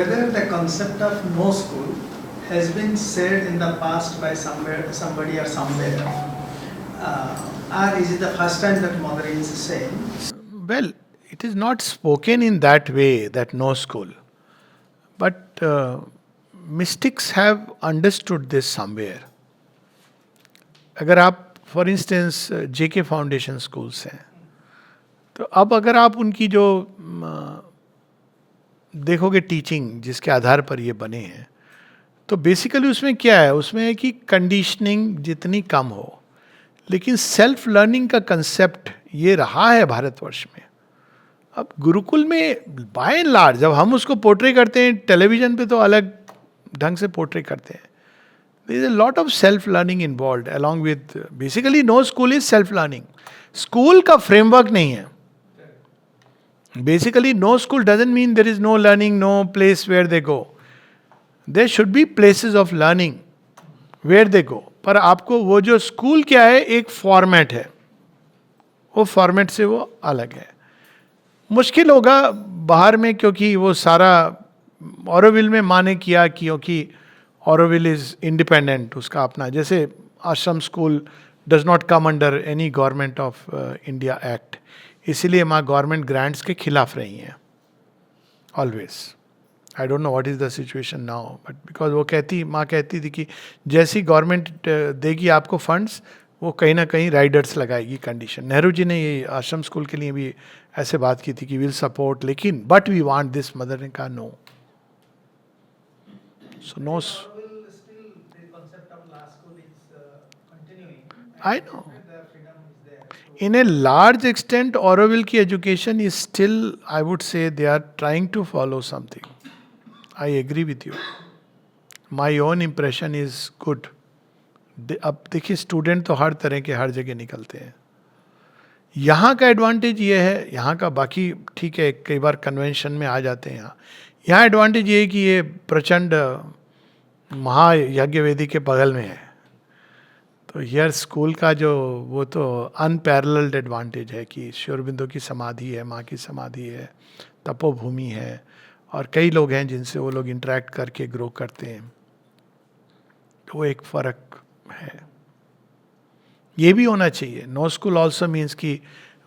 Whether the concept of no school has been said in the past by somebody or somewhere, or is it the first time that mother is saying? Well, it is not spoken in that way that no school, but mystics have understood this somewhere. अगर आप for instance JK foundation schools हैं, तो अब अगर आप उनकी जो देखोगे टीचिंग जिसके आधार पर ये बने हैं, तो बेसिकली उसमें क्या है, उसमें है कि कंडीशनिंग जितनी कम हो, लेकिन सेल्फ लर्निंग का कंसेप्ट ये रहा है भारतवर्ष में. अब गुरुकुल में बाय एंड लार्ज जब हम उसको पोर्ट्रे करते हैं टेलीविजन पे तो अलग ढंग से पोर्ट्रे करते हैं. There is a lot of self learning involved along with basically no school is self learning. School का फ्रेमवर्क नहीं है. Basically no school doesn't mean there is no learning, no place where they go. There should be places of learning where they go. पर आपको वो जो school क्या है, एक फॉर्मेट है, वो फॉर्मेट से वो अलग है. मुश्किल होगा बाहर में, क्योंकि वो सारा ऑरोविल में माने किया, क्योंकि ऑरोविल इज इंडिपेंडेंट, उसका अपना, जैसे आश्रम school does not come under any government of India act, इसीलिए माँ गवर्नमेंट ग्रांट्स के खिलाफ रही हैं always. I don't know what is the situation now, but because वो माँ कहती थी कि जैसी गवर्नमेंट देगी आपको फंड्स, वो कहीं ना कहीं राइडर्स लगाएगी कंडीशन. नेहरू जी ने ये आश्रम स्कूल के लिए भी ऐसे बात की थी कि विल सपोर्ट, लेकिन but we want this. Mother ने कहा no. So no. Will still the concept of last school is continuing. I know. The freedom is there. In a large extent, Auroville की education is still, I would say, they are trying to follow something. I agree with you. My own impression is good. अब देखिए student तो हर तरह के हर जगह निकलते हैं. यहाँ का एडवांटेज ये है, यहाँ का बाकी ठीक है, कई बार कन्वेंशन में आ जाते हैं. यहाँ एडवांटेज ये है कि ये प्रचंड महायज्ञ वेदी के बगल में है. तो हियर स्कूल का जो वो तो अनपैरेलल्ड एडवांटेज है कि श्री अरबिंदो की समाधि है, माँ की समाधि है, तपोभूमि है, और कई लोग हैं जिनसे वो लोग इंटरेक्ट करके ग्रो करते हैं. तो वो एक फ़र्क है. ये भी होना चाहिए. नो स्कूल ऑल्सो मीन्स कि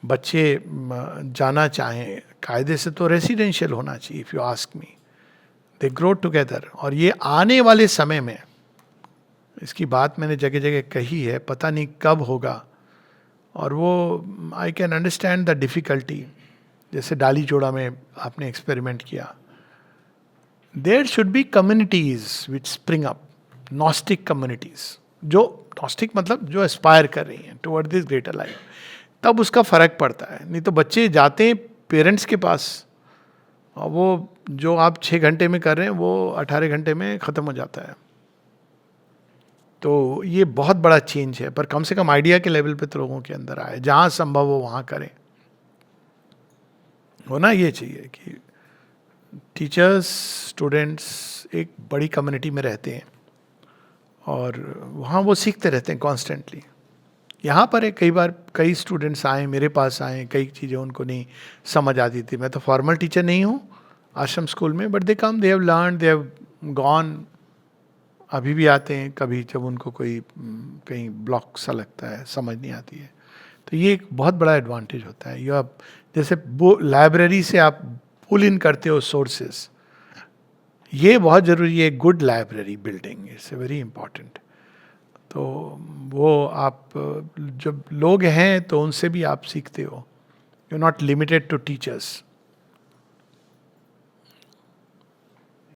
बच्चे जाना चाहें कायदे से, तो रेसिडेंशियल होना चाहिए. If you ask me, they grow together. और ये आने वाले समय में, इसकी बात मैंने जगह जगह कही है, पता नहीं कब होगा. और वो I can understand the difficulty. जैसे डाली जोड़ा में आपने एक्सपेरिमेंट किया. There should be communities which spring up, gnostic communities, जो नॉस्टिक मतलब जो एस्पायर कर रही हैं टुवर्ड दिस ग्रेटर लाइफ. तब उसका फर्क पड़ता है. नहीं तो बच्चे जाते हैं पेरेंट्स के पास, और वो जो आप 6 घंटे में कर रहे हैं वो 18 घंटे में ख़त्म हो जाता है. तो ये बहुत बड़ा चेंज है. पर कम से कम आइडिया के लेवल पे तो लोगों के अंदर आए, जहाँ संभव हो वहाँ करें. होना ये चाहिए कि टीचर्स स्टूडेंट्स एक बड़ी कम्युनिटी में रहते हैं, और वहाँ वो सीखते रहते हैं कॉन्स्टेंटली. यहाँ पर कई बार कई स्टूडेंट्स आए मेरे पास, आए कई चीज़ें उनको नहीं समझ आती थी. मैं तो फॉर्मल टीचर नहीं हूँ आश्रम स्कूल में, but they come, they have learn, they have gone. अभी भी आते हैं कभी जब उनको कोई कहीं ब्लॉक सा लगता है, समझ नहीं आती है. तो ये एक बहुत बड़ा एडवांटेज होता है. ये आप जैसे लाइब्रेरी से आप पुल इन करते हो सोर्सेस, ये बहुत ज़रूरी है. Good library building it's very important. तो वो आप जब लोग हैं तो उनसे भी आप सीखते हो. You not limited to teachers.